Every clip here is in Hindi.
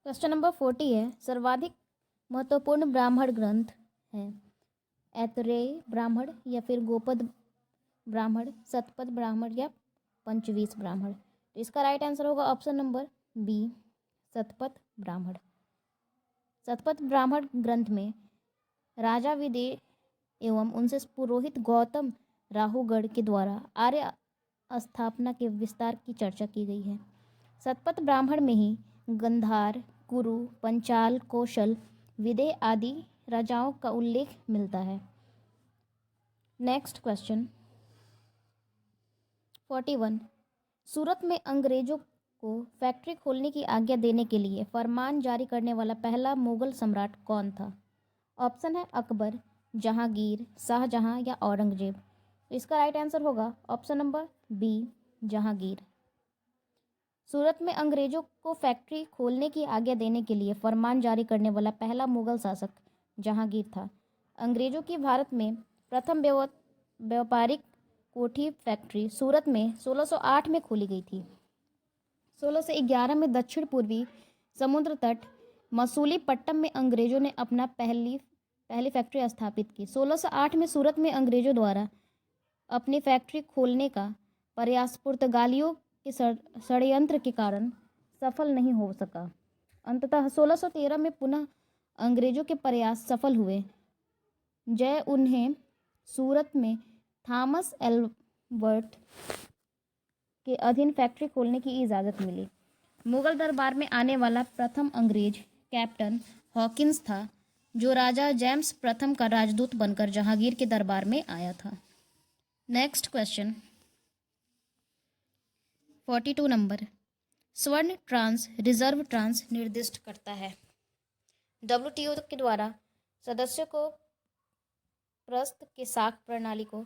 क्वेश्चन नंबर 40 है, सर्वाधिक महत्वपूर्ण ब्राह्मण ग्रंथ है ऐतरेय ब्राह्मण या फिर गोपद ब्राह्मण, शतपथ ब्राह्मण या पंचवीस ब्राह्मण। तो इसका राइट आंसर होगा option number B, Shatapatha Brahmana. Shatapatha Brahmana ग्रंथ में राजा विदेह एवं उनसे पुरोहित गौतम राहुगढ़ के द्वारा आर्य स्थापना के विस्तार की चर्चा की गई है। शतपथ ब्राह्मण में ही गंधार, कुरु, पंचाल, कौशल, विदेह आदि राजाओं का उल्लेख मिलता है। नेक्स्ट क्वेश्चन 41, सूरत में अंग्रेजों को फैक्ट्री खोलने की आज्ञा देने के लिए फरमान जारी करने वाला पहला मुगल सम्राट कौन था? ऑप्शन है अकबर, जहांगीर, शाहजहां या औरंगजेब। तो इसका राइट आंसर होगा ऑप्शन नंबर बी, जहांगीर। सूरत में अंग्रेजों को फैक्ट्री खोलने की आज्ञा देने के लिए फरमान जारी करने वाला पहला मुगल शासक जहांगीर था। अंग्रेजों की भारत में प्रथम व्यापारिक कोठी फैक्ट्री सूरत में 1608 में खोली गई थी। 1611 में दक्षिण पूर्वी समुद्र तट मसूलीपट्टनम में अंग्रेजों ने अपना पहली फैक्ट्री स्थापित की। 1608 में सूरत में अंग्रेजों द्वारा अपनी फैक्ट्री खोलने का प्रयास पुर्तगालियों के षड्यंत्र के कारण सफल नहीं हो सका। अंततः 1613 में पुनः अंग्रेजों के प्रयास सफल हुए। उन्हें सूरत में थॉमस एल्बर्ट के अधीन फैक्ट्री खोलने की इजाज़त मिली। मुगल दरबार में आने वाला प्रथम अंग्रेज कैप्टन हॉकिंस था, जो राजा जेम्स प्रथम का राजदूत बनकर जहांगीर के दरबार में आया था। नेक्स्ट क्वेश्चन 42 नंबर, स्वर्ण ट्रांस रिजर्व ट्रांस निर्दिष्ट करता है। WTO के द्वारा सदस्यों को प्रस्त के साख प्रणाली को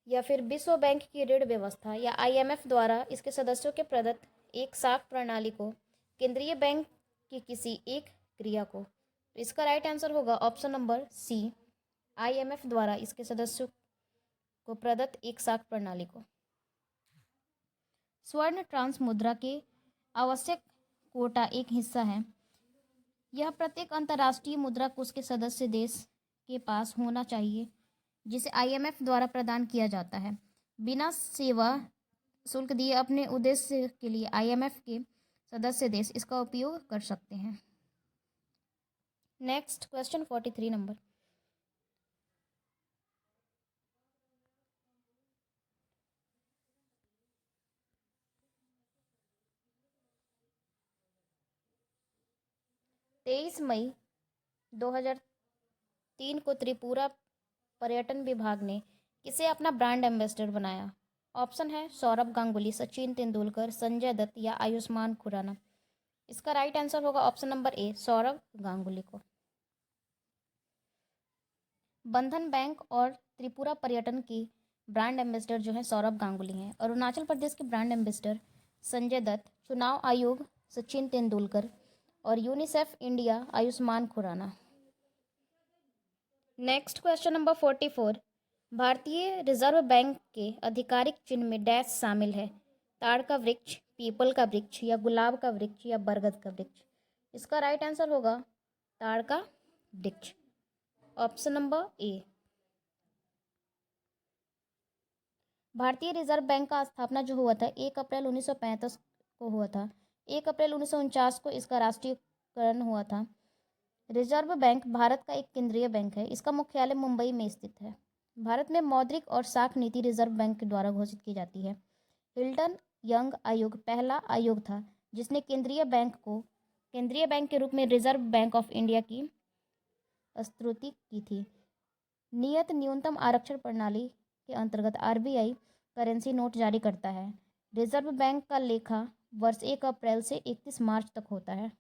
या फिर विश्व बैंक की ऋण व्यवस्था या IMF द्वारा इसके सदस्यों के प्रदत्त एक साख प्रणाली को, केंद्रीय बैंक की किसी एक क्रिया को। तो इसका राइट आंसर होगा ऑप्शन नंबर सी, IMF द्वारा इसके सदस्यों को प्रदत्त एक साख प्रणाली को। स्वर्ण ट्रांस मुद्रा के आवश्यक कोटा एक हिस्सा है। यह प्रत्येक अंतर्राष्ट्रीय मुद्रा कोष के सदस्य देश के पास होना चाहिए, जिसे IMF द्वारा प्रदान किया जाता है। बिना सेवा शुल्क दिए अपने उद्देश्य के लिए IMF के सदस्य देश इसका उपयोग कर सकते हैं। नेक्स्ट क्वेश्चन 43 नंबर, तेईस मई 2003 को त्रिपुरा पर्यटन विभाग ने किसे अपना ब्रांड एम्बेसडर बनाया? ऑप्शन है सौरभ गांगुली, सचिन तेंदुलकर, संजय दत्त या आयुष्मान खुराना। इसका राइट आंसर होगा ऑप्शन नंबर ए, सौरभ गांगुली को। बंधन बैंक और त्रिपुरा पर्यटन की ब्रांड एम्बेसडर जो है सौरभ गांगुली हैं। अरुणाचल प्रदेश के ब्रांड एम्बेसडर संजय दत्त, चुनाव आयोग सचिन तेंदुलकर और UNICEF India Ayushmann Khurrana. Next question number 44, भारतीय रिजर्व बैंक के आधिकारिक चिन्ह में डैश शामिल है? ताड़ का वृक्ष, पीपल का वृक्ष या गुलाब का वृक्ष या बरगद का वृक्ष। इसका राइट आंसर होगा ताड़ का वृक्ष, ऑप्शन नंबर ए। भारतीय रिजर्व बैंक का स्थापना जो हुआ था 1 अप्रैल 1935 को हुआ था। 1 अप्रैल 1949 को इसका राष्ट्रीयकरण हुआ था। रिजर्व बैंक भारत का एक केंद्रीय बैंक है। इसका मुख्यालय मुंबई में स्थित है। भारत में मौद्रिक और साख नीति रिजर्व बैंक के द्वारा घोषित की जाती है। हिल्टन यंग आयोग पहला आयोग था जिसने केंद्रीय बैंक के रूप में रिजर्व बैंक ऑफ इंडिया की स्तुति की थी। नियत न्यूनतम आरक्षण प्रणाली के अंतर्गत RBI करेंसी नोट जारी करता है। रिजर्व बैंक का लेखा वर्ष 1 अप्रैल से 31 मार्च तक होता है।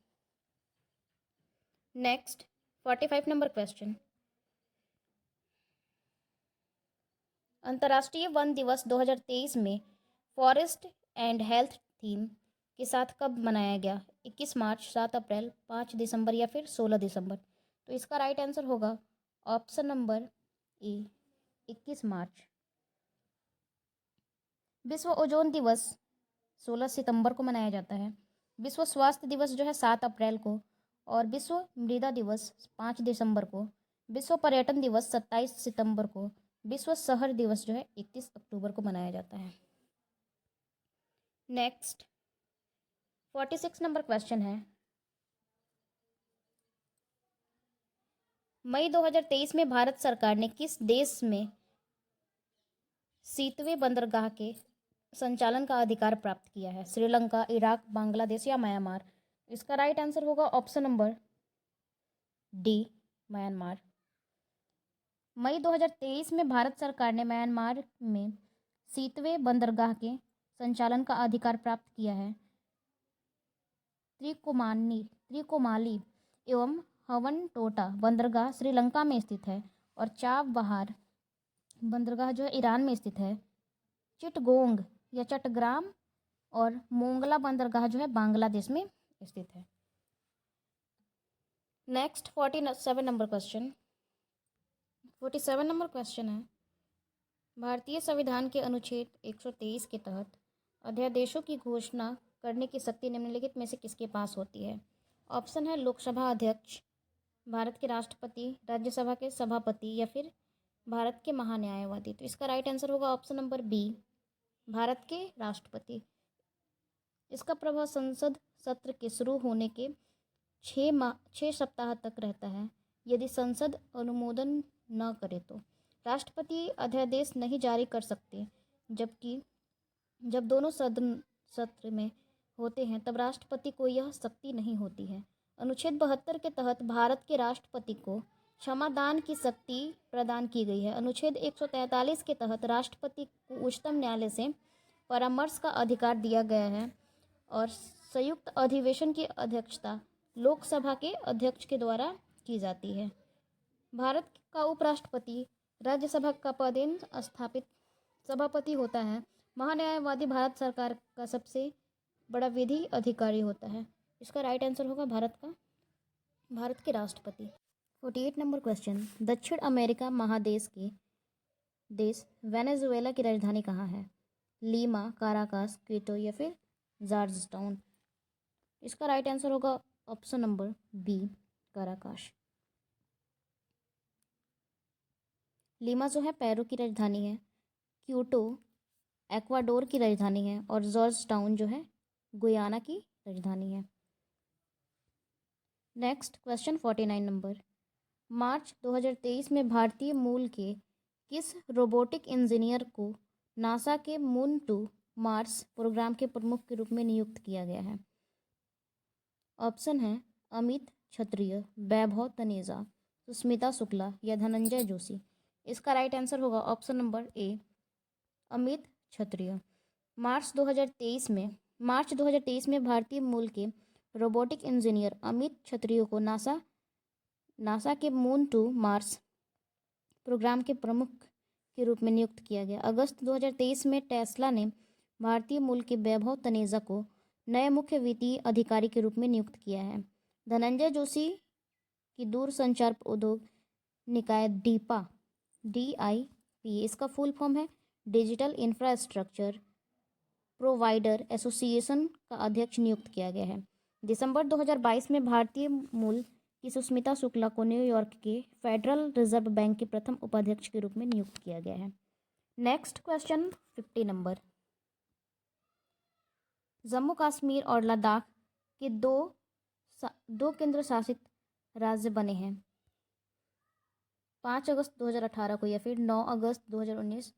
नेक्स्ट 45 नंबर क्वेश्चन, अंतर्राष्ट्रीय वन दिवस 2023 में फॉरेस्ट एंड हेल्थ थीम के साथ कब मनाया गया? 21 मार्च, 7 अप्रैल, 5 दिसंबर या फिर 16 दिसंबर। तो इसका राइट आंसर होगा ऑप्शन नंबर ए, 21 मार्च। विश्व ओजोन दिवस 16 सितंबर को मनाया जाता है। विश्व स्वास्थ्य दिवस जो है 7 अप्रैल को, और विश्व मृदा दिवस 5 दिसंबर को, विश्व पर्यटन दिवस 27 सितंबर को, विश्व शहर दिवस जो है 31 अक्टूबर को मनाया जाता है। नेक्स्ट 46 नंबर क्वेश्चन है, मई 2023 में भारत सरकार ने किस देश में सीतवें बंदरगाह के संचालन का अधिकार प्राप्त किया है? श्रीलंका, इराक, बांग्लादेश या म्यांमार? इसका राइट आंसर होगा ऑप्शन नंबर डी, म्यांमार। मई 2023 में भारत सरकार ने म्यांमार में सीतवें बंदरगाह के संचालन का अधिकार प्राप्त किया है। त्रिकोमाली एवं हवनटोटा बंदरगाह श्रीलंका में स्थित है, और चाबहार बंदरगाह जो है ईरान में स्थित है। चिटगोंग या चट्टग्राम और मोंगला बंदरगाह जो है बांग्लादेश में स्थित है। Next 47 number question. 47 number question है, भारतीय संविधान के अनुच्छेद 123 के तहत अध्यादेशों की घोषणा करने की शक्ति निम्नलिखित में से किसके पास होती है? ऑप्शन है लोकसभा अध्यक्ष, भारत के राष्ट्रपति, राज्यसभा के सभापति या फिर भारत के महान्यायवादी। तो इसका राइट आंसर होगा ऑप्शन नंबर बी, भारत के राष्ट्रपति। इसका प्रभाव संसद सत्र के शुरू होने के 6 सप्ताह तक रहता है। यदि संसद अनुमोदन न करे तो राष्ट्रपति अध्यादेश नहीं जारी कर सकते, जबकि जब दोनों सदन सत्र में होते हैं तब राष्ट्रपति को यह शक्ति नहीं होती है। अनुच्छेद 72 के तहत भारत के राष्ट्रपति को क्षमादान की शक्ति प्रदान की गई है। अनुच्छेद 143 के तहत राष्ट्रपति को उच्चतम न्यायालय से परामर्श का अधिकार दिया गया है, और संयुक्त अधिवेशन की अध्यक्षता लोकसभा के अध्यक्ष के द्वारा की जाती है। भारत का उपराष्ट्रपति राज्यसभा का पदेन स्थापित सभापति होता है। महान्यायवादी भारत सरकार का सबसे बड़ा विधि अधिकारी होता है। इसका राइट आंसर होगा भारत के राष्ट्रपति। 48 नंबर क्वेश्चन, दक्षिण अमेरिका महादेश के देश वेनेजुएला की राजधानी कहाँ है? लीमा, काराकास, क्विटो या फिर जॉर्जटाउन? इसका राइट आंसर होगा option number B, Caracas. Lima जो है पेरू की राजधानी है, क्यूटो एक्वाडोर की राजधानी है, और जॉर्ज टाउन जो है गुयाना की राजधानी है। नेक्स्ट क्वेश्चन 49 नंबर, मार्च 2023 में भारतीय मूल के किस रोबोटिक इंजीनियर को नासा के मून टू मार्स प्रोग्राम के प्रमुख के रूप में नियुक्त किया गया है? ऑप्शन है अमित क्षत्रिय, वैभव तनेजा, सुष्मिता शुक्ला या धनंजय जोशी। इसका राइट आंसर होगा ऑप्शन नंबर ए, अमित क्षत्रिय। मार्च 2023 में भारतीय मूल के रोबोटिक इंजीनियर अमित क्षत्रिय को नासा के मून टू मार्स प्रोग्राम के प्रमुख के रूप में नियुक्त किया गया। अगस्त 2023 में टेस्ला ने भारतीय मूल के वैभव तनेजा को नए मुख्य वित्तीय अधिकारी के रूप में नियुक्त किया है। धनंजय जोशी की दूरसंचार उद्योग निकाय DIP, इसका फुल फॉर्म है डिजिटल इंफ्रास्ट्रक्चर प्रोवाइडर एसोसिएशन का अध्यक्ष नियुक्त किया गया है। दिसंबर 2022 में भारतीय मूल की सुष्मिता शुक्ला को न्यूयॉर्क के फेडरल रिजर्व बैंक के प्रथम उपाध्यक्ष के रूप में नियुक्त किया गया है। Next question 50 number, Jammu Kashmir और लद्दाख के दो केंद्र शासित राज्य बने हैं 5 अगस्त 2018 को या फिर 9 अगस्त 2019,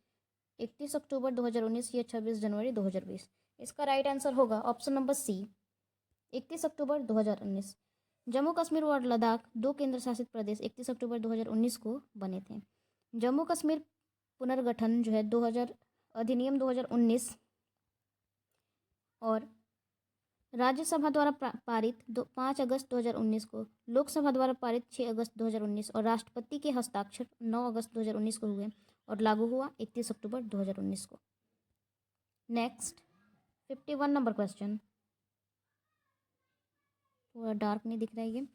31 अक्टूबर 2019 या 26 जनवरी 2020। इसका राइट आंसर होगा ऑप्शन नंबर सी, 31 अक्टूबर 2019। जम्मू कश्मीर और लद्दाख दो केंद्र शासित प्रदेश 31 अक्टूबर 2019 को बने थे। जम्मू कश्मीर पुनर्गठन जो है अधिनियम 2019 और राज्यसभा द्वारा पारित 5 अगस्त 2019 को, लोकसभा द्वारा पारित 6 अगस्त 2019 और राष्ट्रपति के हस्ताक्षर 9 अगस्त 2019 को हुए और लागू हुआ 31 अक्टूबर 2019 को। नेक्स्ट 51 नंबर क्वेश्चन, थोड़ा डार्क नहीं दिख रहा है ये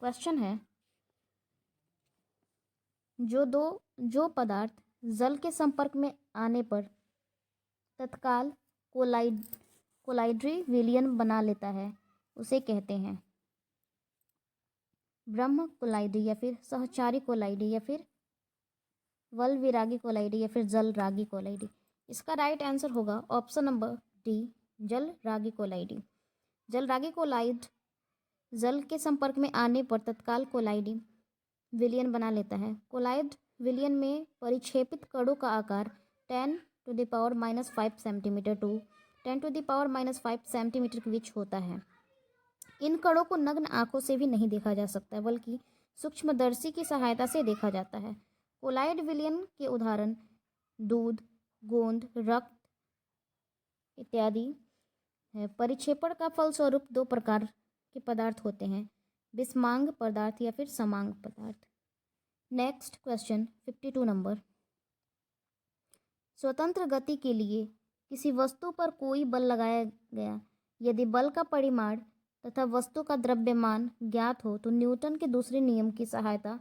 क्वेश्चन है, जो पदार्थ जल के संपर्क में आने पर तत्काल कोलाइड्री विलयन बना लेता है उसे कहते हैं ब्रह्म कोलाइड्री या फिर सहचारी कोलाइड्री या फिर वल विरागी कोलाइड्री या फिर जल रागी कोलाइड्री। इसका राइट आंसर होगा ऑप्शन नंबर डी, जल रागी कोलाइड्री। जल रागी कोलाइड जल के संपर्क में आने पर तत्काल कोलाइड विलयन बना लेता है। कोलाइड विलयन में परिक्षेपित कणों का आकार 10⁻⁻5 सेंटीमीटर टू 10⁻⁻5 सेंटीमीटर के बीच होता है। इन कणों को नग्न आंखों से भी नहीं देखा जा सकता बल्कि सूक्ष्मदर्शी की सहायता से देखा जाता है। कोलाइड विलयन के उदाहरण दूध, गोंद, रक्त इत्यादि है। परिक्षेपण का फलस्वरूप दो प्रकार के पदार्थ होते हैं, विषमांग पदार्थ या फिर समांग पदार्थ। Next question 52 number. स्वतंत्र गति के लिए किसी वस्तु पर कोई बल लगाया गया यदि बल का परिमाण तथा वस्तु का द्रव्यमान ज्ञात हो तो न्यूटन के दूसरे नियम की सहायता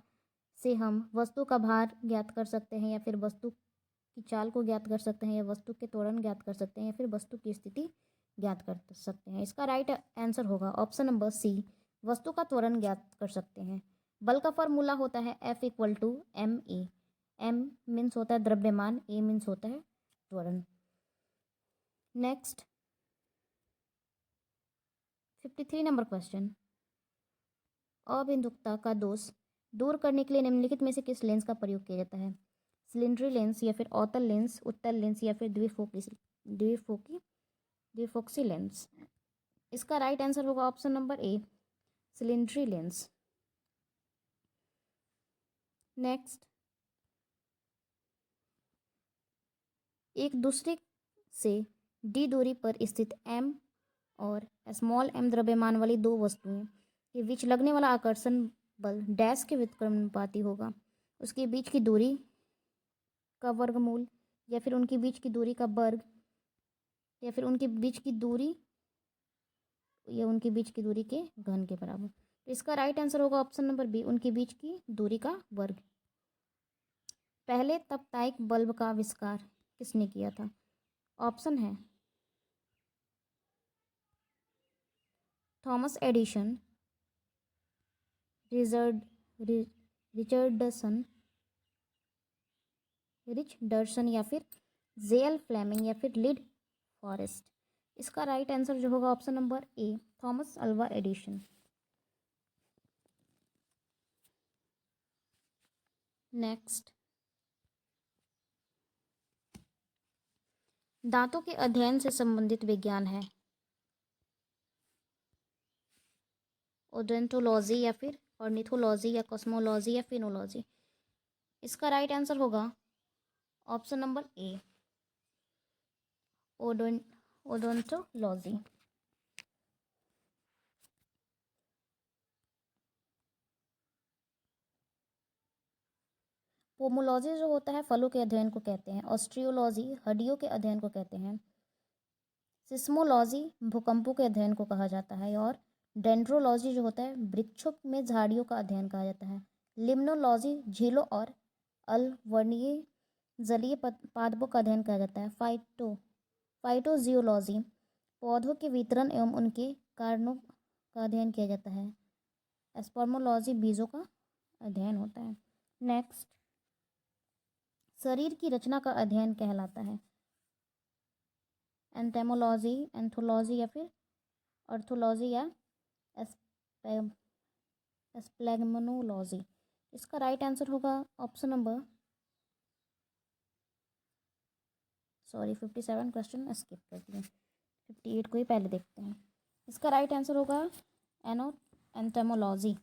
से हम वस्तु का भार ज्ञात कर सकते हैं या फिर वस्तु की चाल को ज्ञात कर सकते हैं या वस्तु के त्वरण ज्ञात कर सकते हैं या फिर वस्तु की स्थिति ज्ञात कर सकते हैं। इसका राइट आंसर होगा ऑप्शन नंबर सी, वस्तु का त्वरण ज्ञात कर सकते हैं। बल का फॉर्मूला होता है F = ma। m मीन्स होता है द्रव्यमान, a मीन्स होता है त्वरण। Next 53 number question. अबिंदुकता का दोष दूर करने के लिए निम्नलिखित में से किस लेंस का प्रयोग किया जाता है? सिलेंडरी लेंस या फिर अवतल लेंस, उत्तल लेंस या फिर द्विफोक्सी लेंस। इसका राइट आंसर होगा ऑप्शन नंबर ए, सिलेंडरी लेंस। नेक्स्ट, एक दूसरे से d दूरी पर स्थित m और स्मॉल m द्रव्यमान वाली दो वस्तुओं के बीच लगने वाला आकर्षण बल डैश के व्युत्क्रमानुपाती होगा। उसके बीच की दूरी का वर्गमूल या फिर उनके बीच की दूरी का वर्ग या फिर उनके बीच की दूरी के घन के बराबर। तो इसका राइट आंसर होगा ऑप्शन नंबर बी, उनके बीच की दूरी का वर्ग। पहले तपतायिक बल्ब का आविष्कार किसने किया था? ऑप्शन है थॉमस एडिसन, रिचर्डसन या फिर जेएल फ्लेमिंग या फिर लीड फॉरेस्ट। इसका राइट आंसर जो होगा ऑप्शन नंबर ए, थॉमस अल्वा एडिसन। नेक्स्ट, दांतों के अध्ययन से संबंधित विज्ञान है ओडोंटोलॉजी या फिर ऑर्निथोलॉजी या कॉस्मोलॉजी या फिनोलॉजी। इसका राइट आंसर होगा ऑप्शन नंबर ए, ओडोंटोलॉजी। पोमोलॉजी जो होता है फलों के अध्ययन को कहते हैं। ऑस्ट्रियोलॉजी हड्डियों के अध्ययन को कहते हैं। सिस्मोलॉजी भूकंपों के अध्ययन को कहा जाता है। और डेंड्रोलॉजी जो होता है वृक्षों में झाड़ियों का अध्ययन कहा जाता है। लिम्नोलॉजी झीलों और अल्वर्णीय जलीय पादपों का अध्ययन किया जाता है। फाइटोजियोलॉजी पौधों के वितरण एवं उनके कारणों का अध्ययन किया जाता है। एस्पर्मोलॉजी बीजों का अध्ययन होता है। नेक्स्ट, शरीर की रचना का अध्ययन कहलाता है एंटेमोलॉजी, एंथोलॉजी या फिर ऑर्थोलॉजी या एस्प्लैग्मोलॉजी। इसका राइट आंसर होगा ऑप्शन नंबर 57 क्वेश्चन स्किप कर दिए, 58 को ही पहले देखते हैं। इसका राइट आंसर होगा एनाटोमोलॉजी।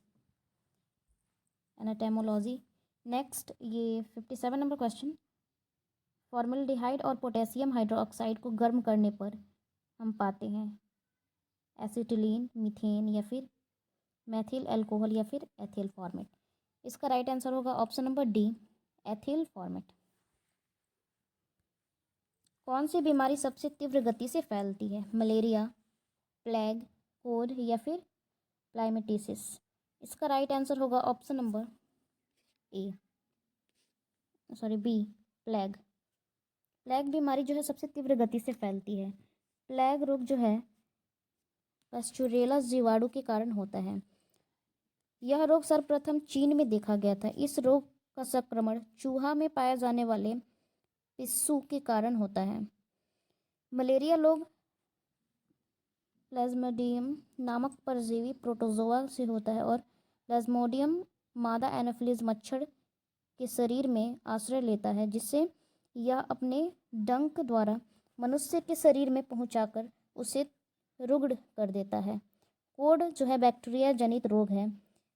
नेक्स्ट, ये 57 नंबर क्वेश्चन। फॉर्मल्डिहाइड और पोटेशियम हाइड्रोक्साइड को गर्म करने पर हम पाते हैं एसिटिलीन, मीथेन या फिर मैथिल अल्कोहल या फिर एथिल फॉर्मेट। इसका राइट आंसर होगा option number D, ethyl format. कौन सी बीमारी सबसे तीव्र गति से फैलती है? मलेरिया, प्लेग, कोड या फिर प्लाइमेटिसिस। इसका राइट आंसर होगा option number B, plague. Plague बीमारी जो है सबसे तीव्र गति से फैलती है। प्लेग रोग जो है पास्चुरेला जीवाणु के कारण होता है। यह रोग सर्वप्रथम चीन में देखा गया था। इस रोग का संक्रमण चूहा में पाए जाने वाले पिस्सू के कारण होता है। मलेरिया रोग प्लाज्मोडियम नामक परजीवी प्रोटोजोआ से होता है और प्लाज्मोडियम मादा एनोफिलीज मच्छर के शरीर में आश्रय लेता है, जिससे यह अपने डंक द्वारा मनुष्य के शरीर में पहुंचाकर उसे रुग्ण कर देता है। कोड जो है बैक्टीरिया जनित रोग है।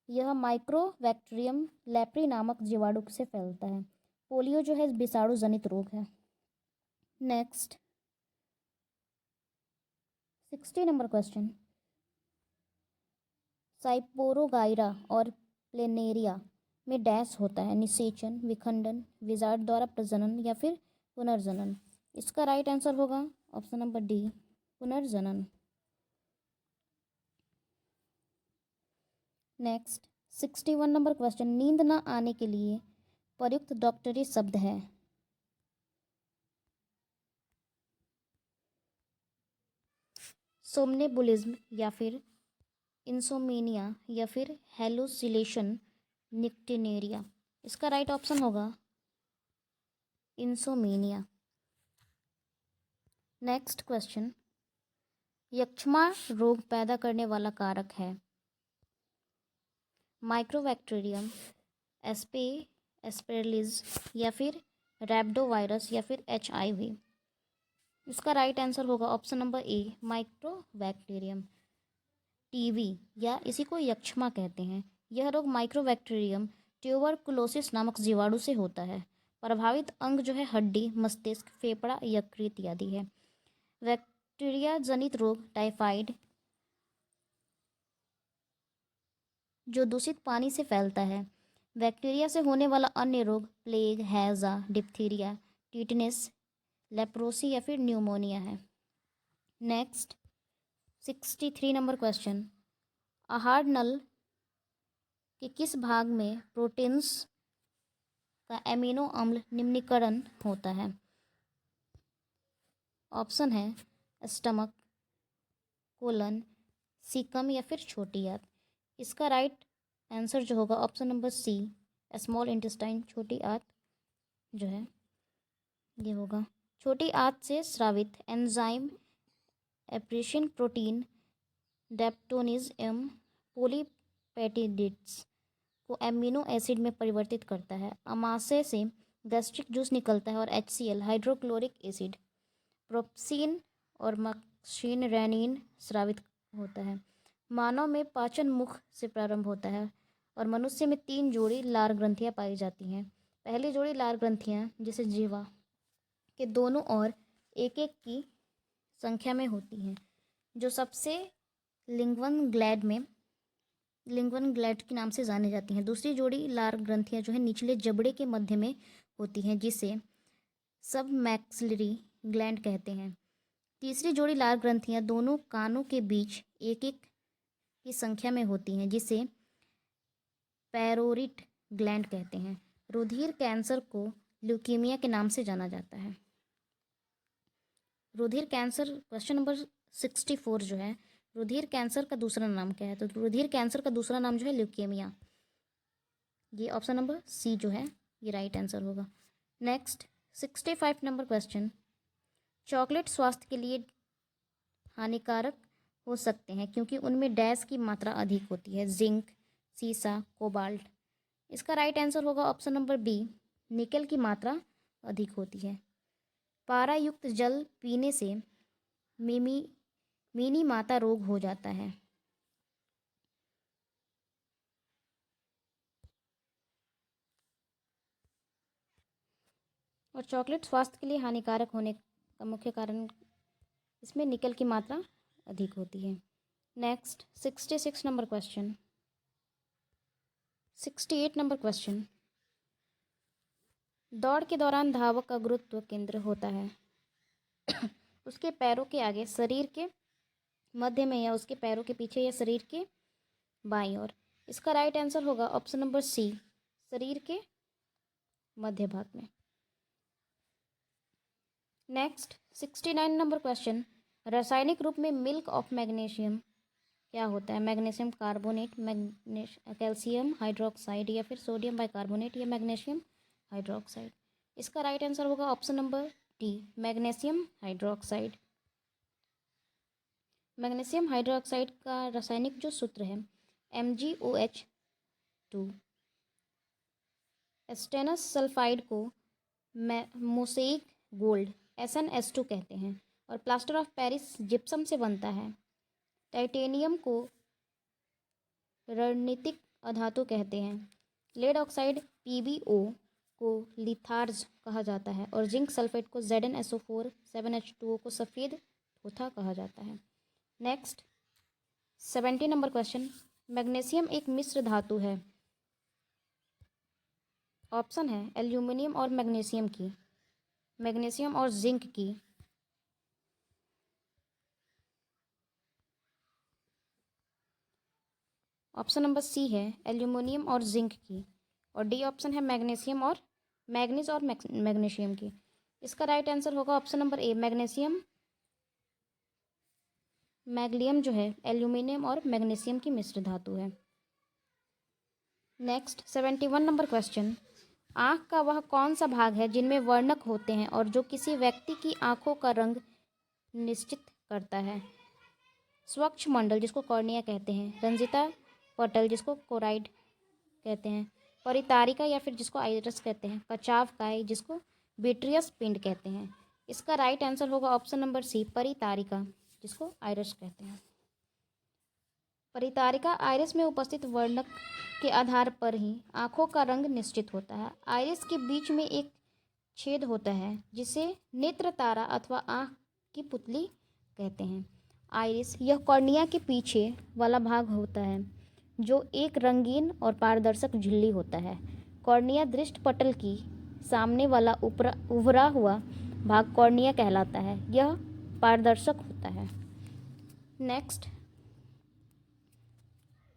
यह माइक्रोबैक्टीरियम लेप्री नामक जीवाणु से फैलता है। पोलियो जो है विषाणु जनित रोग है। नेक्स्ट 60 नंबर क्वेश्चन, साइपोरोगाइरा और प्लेनेरिया में डैश होता है, निषेचन, विखंडन, विजार्ड द्वारा प्रजनन या फिर पुनर्जनन। इसका राइट आंसर होगा ऑप्शन नंबर डी, पुनर्जनन। नेक्स्ट 61 नंबर क्वेश्चन, नींद न आने के लिए प्रयुक्त डॉक्टरी शब्द है। सोमनेबुलिज्म या फिर इंसोमेनिया या फिर हेलुसिनेशन, निक्टेनेरिया। इसका राइट ऑप्शन होगा इंसोमेनिया। नेक्स्ट क्वेश्चन, यक्ष्मा रोग पैदा करने वाला कारक है माइक्रोबैक्टीरियम, एस्पेरलिस या फिर रैप्डोवायरस या फिर HIV। इसका राइट आंसर होगा ऑप्शन नंबर ए, माइक्रोबैक्टीरियम। टीबी या इसी को यक्ष्मा कहते हैं। यह रोग माइक्रोबैक्टीरियम ट्यूबरकुलोसिस नामक जीवाणु से होता है। प्रभावित अंग जो है हड्डी, मस्तिष्क, फेफड़ा, यकृत इत्यादि है। बैक्टीरिया जनित रोग टाइफाइड जो दूषित पानी से फैलता है। बैक्टीरिया से होने वाला अन्य रोग प्लेग, हैजा, डिप्थीरिया, टिटनेस, लेप्रोसी या फिर न्यूमोनिया है। नेक्स्ट 63 नंबर क्वेश्चन, आहार नल के किस भाग में प्रोटीन्स का एमिनो अम्ल निम्नीकरण होता है? ऑप्शन है स्टमक, कोलन, सीकम या फिर छोटी आंत। इसका राइट आंसर जो होगा option number C, small intestine, छोटी आंत जो है ये होगा। छोटी आंत से स्रावित एंजाइम एप्रेशन प्रोटीन डेप्टोनिज एम पॉलीपेप्टाइड्स को एमिनो एसिड में परिवर्तित करता है। आमाशय से गैस्ट्रिक जूस निकलता है और HCl हाइड्रोक्लोरिक एसिड, प्रोप्सिन और मक्सिन रेनिन स्रावित होता है। मानव में पाचन मुख से प्रारंभ होता है और मनुष्य में 3 जोड़ी लार ग्रंथियां पाई जाती हैं। पहली जोड़ी लार ग्रंथियां जिसे जीवा के दोनों ओर एक एक की संख्या में होती हैं, जो सबसे लिंगवन ग्लैड के नाम से जानी जाती हैं। दूसरी जोड़ी लार ग्रंथियां जो है निचले जबड़े के मध्य में होती हैं, जिसे सब मैक्सिलरी ग्लैंड कहते हैं। तीसरी जोड़ी लार ग्रंथियां दोनों कानों के बीच एक एक की संख्या में होती हैं, जिसे पैरोरिट ग्लैंड कहते हैं। रुधिर कैंसर को ल्यूकीमिया के नाम से जाना जाता है। रुधिर कैंसर, क्वेश्चन नंबर 64 जो है, रुधिर कैंसर का दूसरा नाम क्या है? तो रुधिर कैंसर का दूसरा नाम जो है ल्यूकेमिया। ये ऑप्शन नंबर सी जो है ये राइट आंसर होगा। नेक्स्ट 65 नंबर क्वेश्चन, चॉकलेट स्वास्थ्य के लिए हानिकारक हो सकते हैं क्योंकि उनमें डैश की मात्रा अधिक होती है, जिंक, सीसा, कोबाल्ट। इसका राइट आंसर होगा ऑप्शन नंबर बी, निकेल की मात्रा अधिक होती है। पारा युक्त जल पीने से मिनी माता रोग हो जाता है। और चॉकलेट स्वास्थ्य के लिए हानिकारक होने का मुख्य कारण इसमें निकेल की मात्रा अधिक होती है। Next 66 number question, 68 number question, दौड़ के दौरान धावक का गुरुत्व केंद्र होता है उसके पैरों के आगे, शरीर के मध्य में, या उसके पैरों के पीछे, या शरीर के बाईं ओर। इसका राइट आंसर होगा ऑप्शन नंबर सी, शरीर के मध्य भाग में। नेक्स्ट 69 नंबर क्वेश्चन, रासायनिक रूप में मिल्क ऑफ मैग्नीशियम क्या होता है? मैग्नीशियम कार्बोनेट, कैल्शियम हाइड्रोक्साइड या फिर सोडियम बाइकार्बोनेट या मैग्नीशियम हाइड्रोक्साइड। इसका राइट आंसर होगा option number D, magnesium hydroxide. Magnesium hydroxide का रासायनिक जो सूत्र है MgOH2। स्टेनस सल्फाइड को मोसेइक गोल्ड SnS2 कहते हैं और प्लास्टर ऑफ पेरिस जिप्सम से बनता है। टाइटेनियम को रणनीतिक अधातु कहते हैं। लेड ऑक्साइड PbO को लिथार्ज कहा जाता है और जिंक सल्फेट को ZnSO4 7H2O को सफ़ेद थोथा कहा जाता है। नेक्स्ट 70 नंबर क्वेश्चन, मैग्नीशियम एक मिश्र धातु है। ऑप्शन है एल्यूमिनियम और मैग्नीशियम की, मैग्नीशियम और जिंक की, ऑप्शन नंबर सी है एल्यूमिनियम और जिंक की, और डी ऑप्शन है मैग्नीशियम और मैग्नीज और मैग्नीशियम की। इसका राइट आंसर होगा ऑप्शन नंबर ए, मैग्नीशियम। मैग्लियम जो है एल्यूमिनियम और मैग्नीशियम की मिश्र धातु है। नेक्स्ट 71 नंबर क्वेश्चन, आँख का वह कौन सा भाग है जिनमें वर्णक होते हैं और जो किसी व्यक्ति की आँखों का रंग निश्चित करता है? स्वच्छ मंडल जिसको कॉर्निया कहते हैं, रंजिता पटल जिसको कोराइड कहते हैं, परितारिका या फिर जिसको आइरस कहते हैं, कचाव काय जिसको विट्रियस पिंड कहते हैं। इसका राइट आंसर होगा ऑप्शन नंबर सी, परितारिका जिसको आइरस कहते हैं। परितारिका आइरिस में उपस्थित वर्णक के आधार पर ही आँखों का रंग निश्चित होता है। आइरिस के बीच में एक छेद होता है जिसे नेत्र तारा अथवा आँख की पुतली कहते हैं। आइरिस यह कॉर्निया के पीछे वाला भाग होता है जो एक रंगीन और पारदर्शक झिल्ली होता है। कॉर्निया दृष्टि पटल की सामने वाला उभरा हुआ भाग कॉर्निया कहलाता है, यह पारदर्शक होता है। नेक्स्ट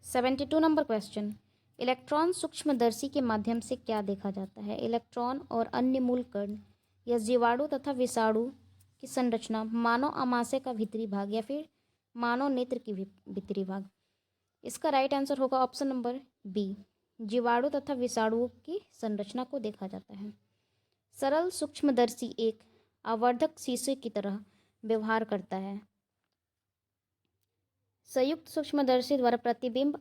72 नंबर क्वेश्चन, इलेक्ट्रॉन सूक्ष्मदर्शी के माध्यम से क्या देखा जाता है? इलेक्ट्रॉन और अन्य मूल कण या जीवाणु तथा विषाणु की संरचना, मानव आमाशय का भीतरी भाग या फिर मानव नेत्र की भीतरी भाग। इसका राइट आंसर होगा ऑप्शन नंबर बी, जीवाणु तथा विषाणुओं की संरचना को देखा जाता है। सरल सूक्ष्मदर्शी एक आवर्धक शीशे की तरह व्यवहार करता है। संयुक्त सूक्ष्मदर्शी द्वारा प्रतिबिंब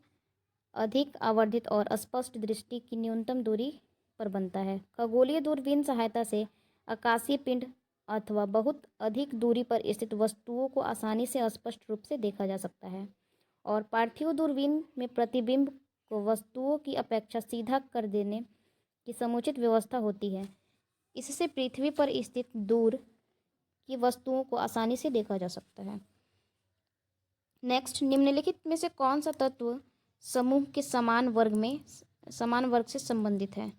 अधिक आवर्धित और स्पष्ट दृष्टि की न्यूनतम दूरी पर बनता है। खगोलीय दूरबीन सहायता से आकाशीय पिंड अथवा बहुत अधिक दूरी पर स्थित वस्तुओं को आसानी से स्पष्ट रूप से देखा जा सकता है, और पार्थिव दूरबीन में प्रतिबिंब को वस्तुओं की अपेक्षा सीधा कर देने की समुचित व्यवस्था होती है। इससे पृथ्वी पर स्थित दूर की वस्तुओं को आसानी से देखा जा सकता है। नेक्स्ट, निम्नलिखित में से कौन सा तत्व समूह के समान वर्ग से संबंधित है?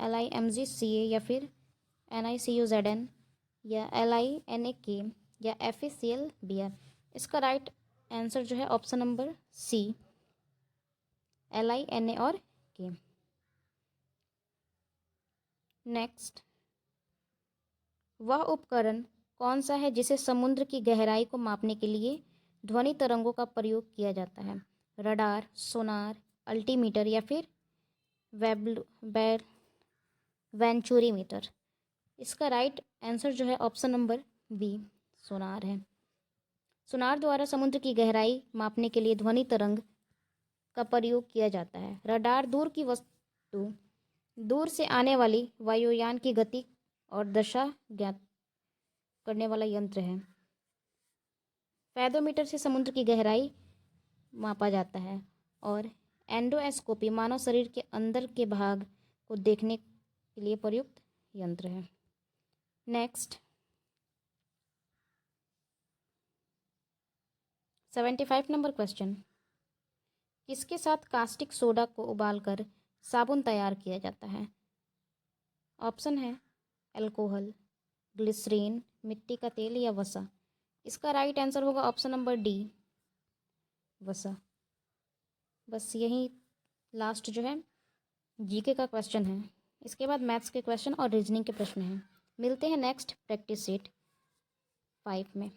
LiMgCa या फिर NiCuZn या LiNaK या FeClBr। इसका राइट आंसर जो है option number C, Li, Na और K। नेक्स्ट, वह उपकरण कौन सा है जिसे समुद्र की गहराई को मापने के लिए ध्वनि तरंगों का प्रयोग किया जाता है? रडार, सोनार, अल्टीमीटर या फिर वेंचुरीमीटर। इसका राइट आंसर जो है ऑप्शन नंबर बी, सोनार है। सोनार द्वारा समुद्र की गहराई मापने के लिए ध्वनि तरंग का प्रयोग किया जाता है। रडार दूर से आने वाली वायुयान की गति और दशा ज्ञात करने वाला यंत्र है। फेदोमीटर से समुद्र की गहराई मापा जाता है, और एंडोस्कोपी मानव शरीर के अंदर के भाग को देखने के लिए प्रयुक्त यंत्र है। नेक्स्ट 75 नंबर क्वेश्चन, किसके साथ कास्टिक सोडा को उबालकर साबुन तैयार किया जाता है? ऑप्शन है अल्कोहल, ग्लिसरीन, मिट्टी का तेल या वसा। इसका राइट आंसर होगा ऑप्शन नंबर डी, वसा। बस यही लास्ट जो है जीके का क्वेश्चन है। इसके बाद मैथ्स के क्वेश्चन और रीजनिंग के प्रश्न हैं। मिलते हैं नेक्स्ट प्रैक्टिस सेट 5 में।